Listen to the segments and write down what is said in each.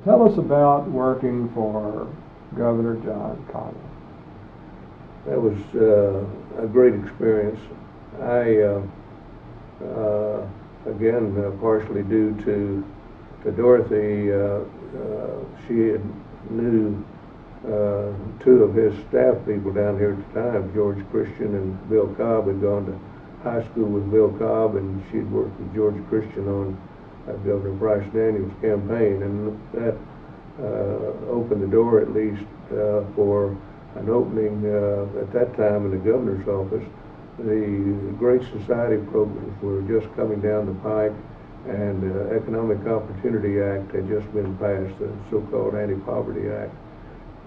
Tell us about working for Governor John Connally. That was a great experience. I, again, partially due to Dorothy, she had knew two of his staff people down here at the time, George Christian and Bill Cobb. Had gone to high school with Bill Cobb, and she'd worked with George Christian on Governor Bryce Daniels' campaign, and that opened the door at least for an opening at that time in the governor's office. The Great Society programs were just coming down the pike, and the Economic Opportunity Act had just been passed, the so-called Anti-Poverty Act.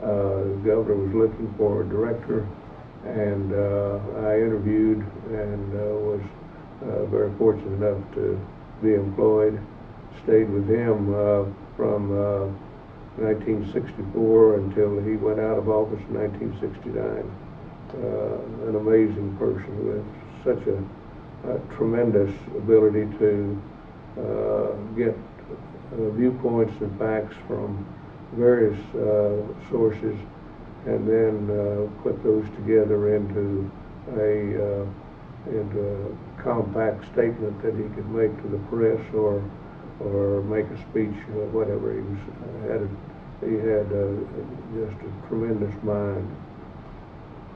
The governor was looking for a director, and I interviewed and was very fortunate enough to be employed. Stayed with him from 1964 until he went out of office in 1969. An amazing person with such a tremendous ability to get viewpoints and facts from various sources, and then put those together into a compact statement that he could make to the press or make a speech, whatever. He had just a tremendous mind.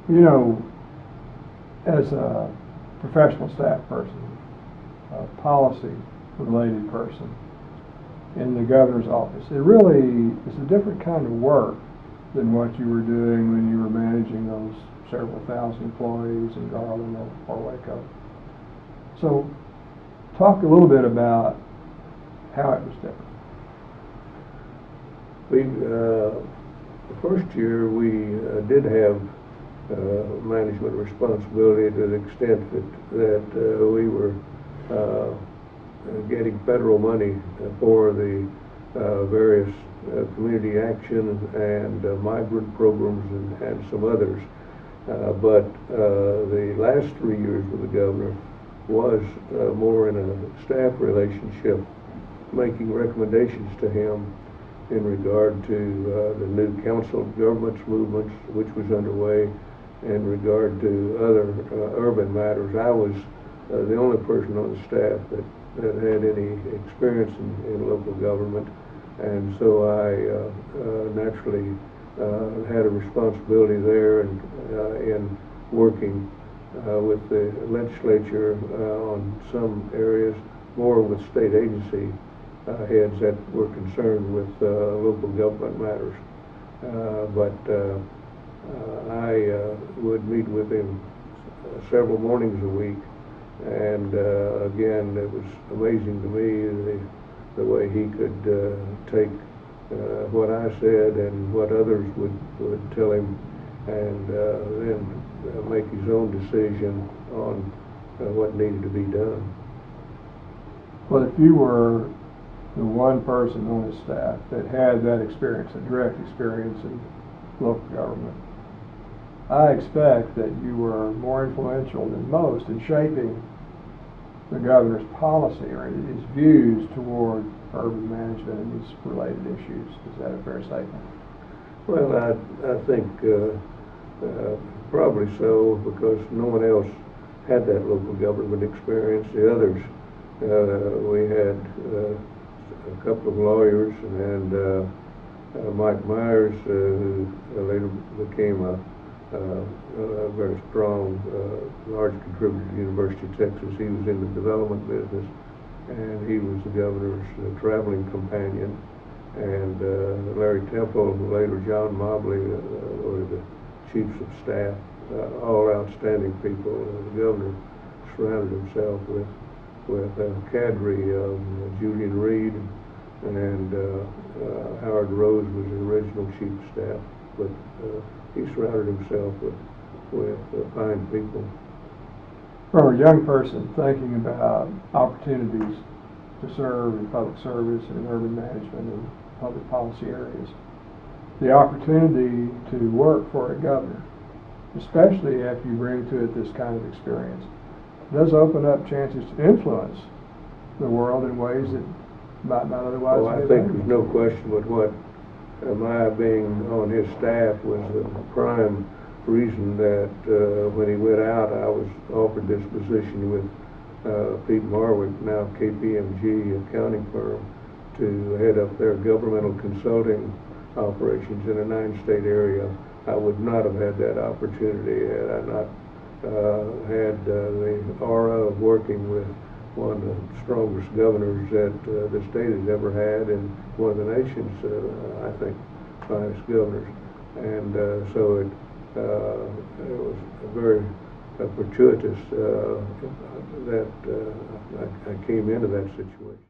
You know, as a professional staff person, a policy-related person in the governor's office, it really is a different kind of work than what you were doing when you were managing those several thousand employees in Garland or Waco. So, talk a little bit about how it was different. The first year we did have management responsibility to the extent that we were getting federal money for the various community action and migrant programs and some others. But the last 3 years with the governor was more in a staff relationship, making recommendations to him in regard to the new council of governments movements, which was underway, in regard to other urban matters. I was the only person on the staff that had any experience in local government, and so I naturally had a responsibility there and in working with the legislature on some areas, more with state agency heads that were concerned with local government matters. But I would meet with him several mornings a week, and again, it was amazing to me the way he could take what I said and what others would tell him, and then make his own decision on what needed to be done. Well, if you were the one person on his staff that had that experience, a direct experience in local government, I expect that you were more influential than most in shaping the governor's policy or his views toward urban management and these related issues. Is that a fair statement? Well, I think probably so, because no one else had that local government experience. The others, we had a couple of lawyers and Mike Myers, who later became a very strong, large contributor to the University of Texas. He was in the development business, and he was the governor's traveling companion. And Larry Temple, and later John Mobley, were the chiefs of staff, all outstanding people. The governor surrounded himself with a cadre of Julian Reed, and Howard Rose was the original chief of staff, but he surrounded himself with fine people. For a young person thinking about opportunities to serve in public service and urban management and public policy areas, the opportunity to work for a governor, especially if you bring to it this kind of experience, does open up chances to influence the world in ways that might not otherwise Well, I be think available. there's no question but what my being on his staff was the prime reason that when he went out, I was offered this position with Pete Marwick, now KPMG accounting firm, to head up their governmental consulting operations in a 9-state area. I would not have had that opportunity had I not had the aura of working with one of the strongest governors that the state has ever had, and one of the nation's, I think, finest governors. And so it was very fortuitous that I came into that situation.